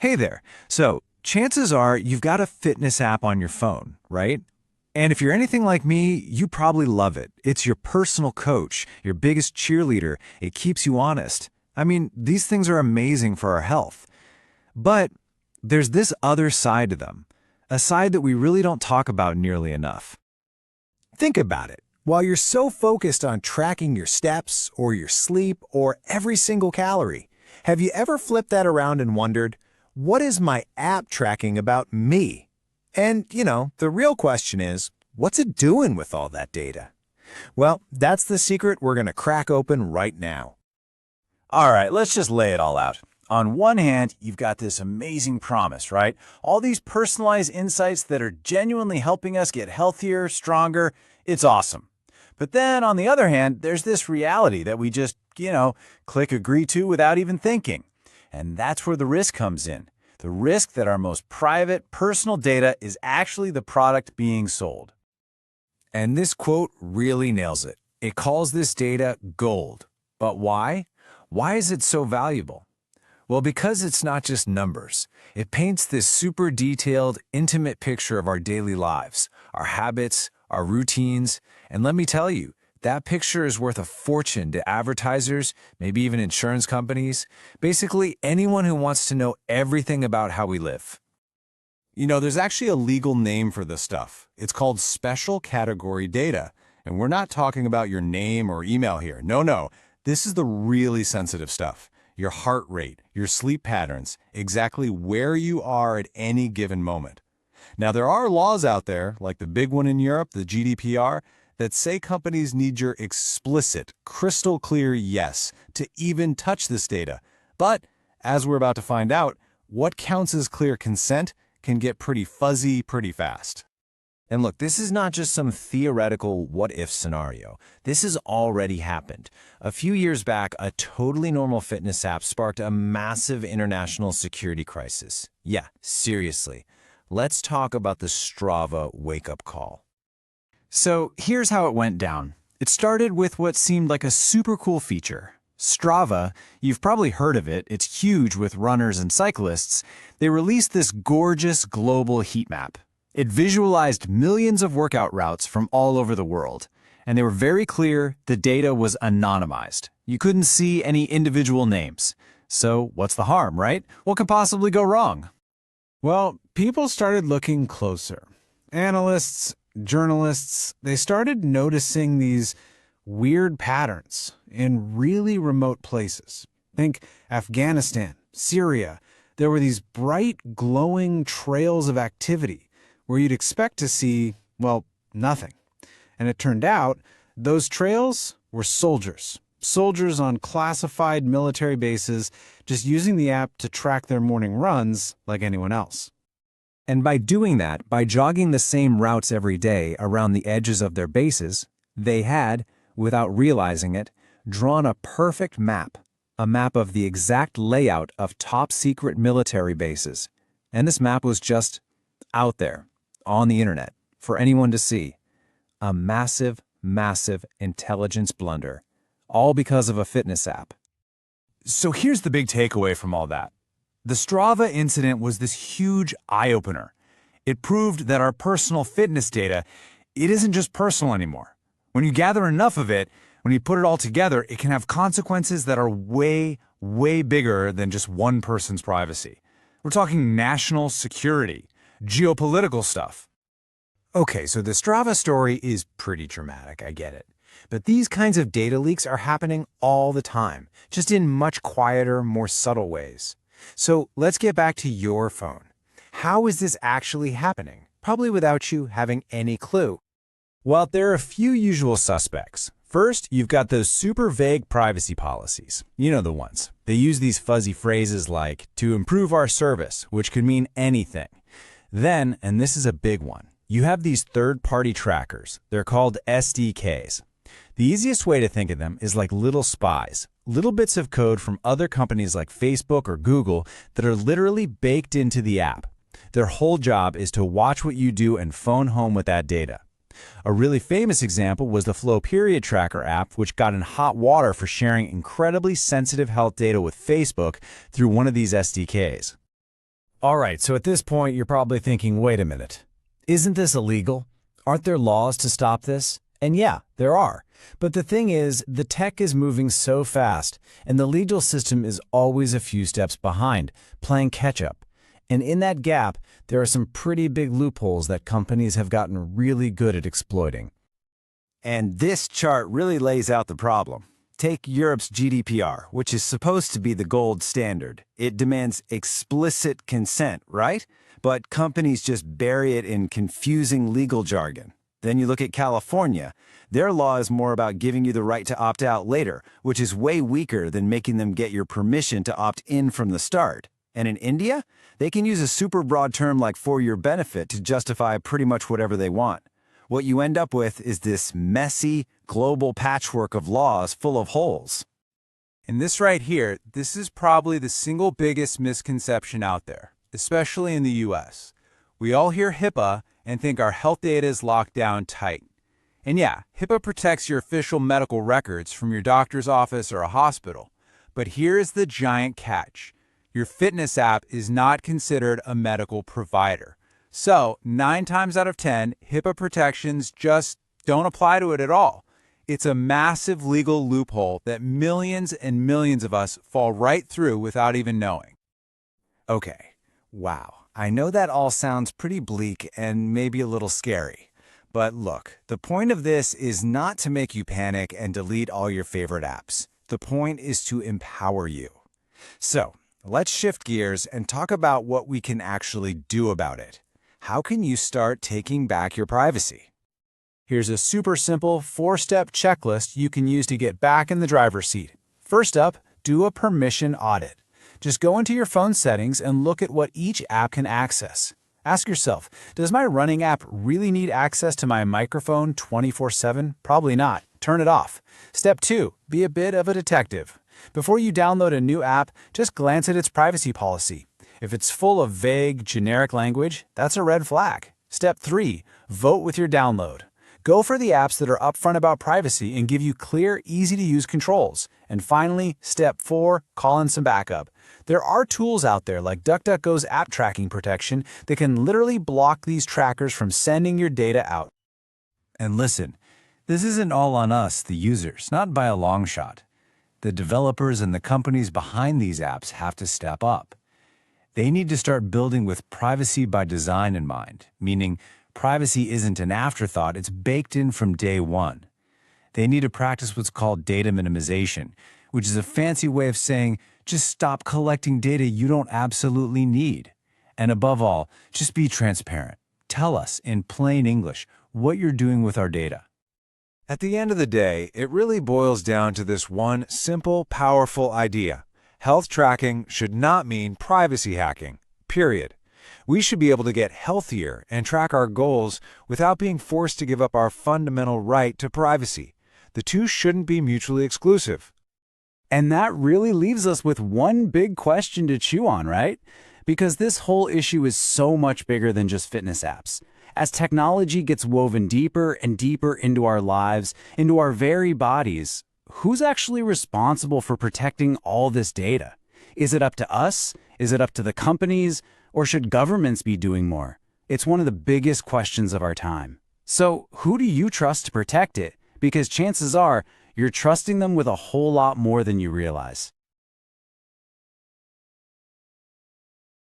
Hey there. So, chances are you've got a fitness app on your phone, right? And if you're anything like me, you probably love it. It's your personal coach, your biggest cheerleader. It keeps you honest. I mean, these things are amazing for our health. But there's this other side to them, a side that we really don't talk about nearly enough. Think about it. While you're so focused on tracking your steps or your sleep or every single calorie, have you ever flipped that around and wondered, what is my app tracking about me? And, the real question is, what's it doing with all that data? Well, that's the secret we're going to crack open right now. All right, let's just lay it all out. On one hand, you've got this amazing promise, right? All these personalized insights that are genuinely helping us get healthier, stronger. It's awesome. But then, on the other hand, there's this reality that we just, click agree to without even thinking. And that's where the risk comes in. The risk that our most private, personal data is actually the product being sold. And this quote really nails it. It calls this data gold. But why? Why is it so valuable? Well, because it's not just numbers. It paints this super detailed, intimate picture of our daily lives, our habits, our routines, and let me tell you, that picture is worth a fortune to advertisers, maybe even insurance companies, basically anyone who wants to know everything about how we live. There's actually a legal name for this stuff. It's called special category data, and we're not talking about your name or email here. No. This is the really sensitive stuff. Your heart rate, your sleep patterns, exactly where you are at any given moment. Now, there are laws out there, like the big one in Europe, the GDPR, that say companies need your explicit, crystal clear yes to even touch this data. But, as we're about to find out, what counts as clear consent can get pretty fuzzy pretty fast. And look, this is not just some theoretical what-if scenario. This has already happened. A few years back, a totally normal fitness app sparked a massive international security crisis. Yeah, seriously. Let's talk about the Strava wake-up call. So here's how it went down. It started with what seemed like a super cool feature. Strava, you've probably heard of it, it's huge with runners and cyclists. They released this gorgeous global heat map. It visualized millions of workout routes from all over the world. And they were very clear the data was anonymized. You couldn't see any individual names. So what's the harm, right? What could possibly go wrong? Well, people started looking closer. Analysts, journalists, they started noticing these weird patterns in really remote places. Think Afghanistan, Syria. There were these bright, glowing trails of activity where you'd expect to see, well, nothing. And it turned out those trails were soldiers. Soldiers on classified military bases just using the app to track their morning runs like anyone else. And by doing that, by jogging the same routes every day around the edges of their bases, they had, without realizing it, drawn a perfect map, a map of the exact layout of top-secret military bases. And this map was just out there, on the internet, for anyone to see. A massive, massive intelligence blunder, all because of a fitness app. So here's the big takeaway from all that. The Strava incident was this huge eye-opener. It proved that our personal fitness data, it isn't just personal anymore. When you gather enough of it, when you put it all together, it can have consequences that are way, way bigger than just one person's privacy. We're talking national security, geopolitical stuff. Okay, so the Strava story is pretty dramatic, I get it. But these kinds of data leaks are happening all the time, just in much quieter, more subtle ways. So let's get back to your phone. How is this actually happening? Probably without you having any clue. Well, there are a few usual suspects. First, you've got those super vague privacy policies. You know the ones. They use these fuzzy phrases like, to improve our service, which could mean anything. Then, and this is a big one, you have these third-party trackers. They're called SDKs. The easiest way to think of them is like little spies, little bits of code from other companies like Facebook or Google that are literally baked into the app. Their whole job is to watch what you do and phone home with that data. A really famous example was the Flow Period Tracker app, which got in hot water for sharing incredibly sensitive health data with Facebook through one of these SDKs. All right, so at this point, you're probably thinking, wait a minute. Isn't this illegal? Aren't there laws to stop this? And yeah, there are. But the thing is, the tech is moving so fast, and the legal system is always a few steps behind, playing catch-up. And in that gap, there are some pretty big loopholes that companies have gotten really good at exploiting. And this chart really lays out the problem. Take Europe's GDPR, which is supposed to be the gold standard. It demands explicit consent, right? But companies just bury it in confusing legal jargon. Then you look at California. Their law is more about giving you the right to opt out later, which is way weaker than making them get your permission to opt in from the start. And in India, they can use a super broad term like for your benefit to justify pretty much whatever they want. What you end up with is this messy, global patchwork of laws full of holes. And this right here, this is probably the single biggest misconception out there, especially in the US. We all hear HIPAA and think our health data is locked down tight. And yeah, HIPAA protects your official medical records from your doctor's office or a hospital. But here is the giant catch. Your fitness app is not considered a medical provider. So, 9 times out of 10, HIPAA protections just don't apply to it at all. It's a massive legal loophole that millions and millions of us fall right through without even knowing. Okay, wow. I know that all sounds pretty bleak and maybe a little scary. But look, the point of this is not to make you panic and delete all your favorite apps. The point is to empower you. So, let's shift gears and talk about what we can actually do about it. How can you start taking back your privacy? Here's a super simple 4-step checklist you can use to get back in the driver's seat. First up, do a permission audit. Just go into your phone settings and look at what each app can access. Ask yourself, does my running app really need access to my microphone 24/7? Probably not. Turn it off. Step 2, be a bit of a detective. Before you download a new app, just glance at its privacy policy. If it's full of vague, generic language, that's a red flag. Step 3, vote with your download. Go for the apps that are upfront about privacy and give you clear, easy-to-use controls. And finally, step 4, call in some backup. There are tools out there like DuckDuckGo's app tracking protection that can literally block these trackers from sending your data out. And listen, this isn't all on us, the users, not by a long shot. The developers and the companies behind these apps have to step up. They need to start building with privacy by design in mind, meaning privacy isn't an afterthought, it's baked in from day one. They need to practice what's called data minimization, which is a fancy way of saying just stop collecting data you don't absolutely need. And above all, just be transparent. Tell us in plain English what you're doing with our data. At the end of the day, it really boils down to this one simple, powerful idea. Health tracking should not mean privacy hacking, period. We should be able to get healthier and track our goals without being forced to give up our fundamental right to privacy. The two shouldn't be mutually exclusive. And that really leaves us with one big question to chew on, right? Because this whole issue is so much bigger than just fitness apps. As technology gets woven deeper and deeper into our lives, into our very bodies, who's actually responsible for protecting all this data? Is it up to us? Is it up to the companies? Or should governments be doing more? It's one of the biggest questions of our time. So who do you trust to protect it? Because chances are, you're trusting them with a whole lot more than you realize.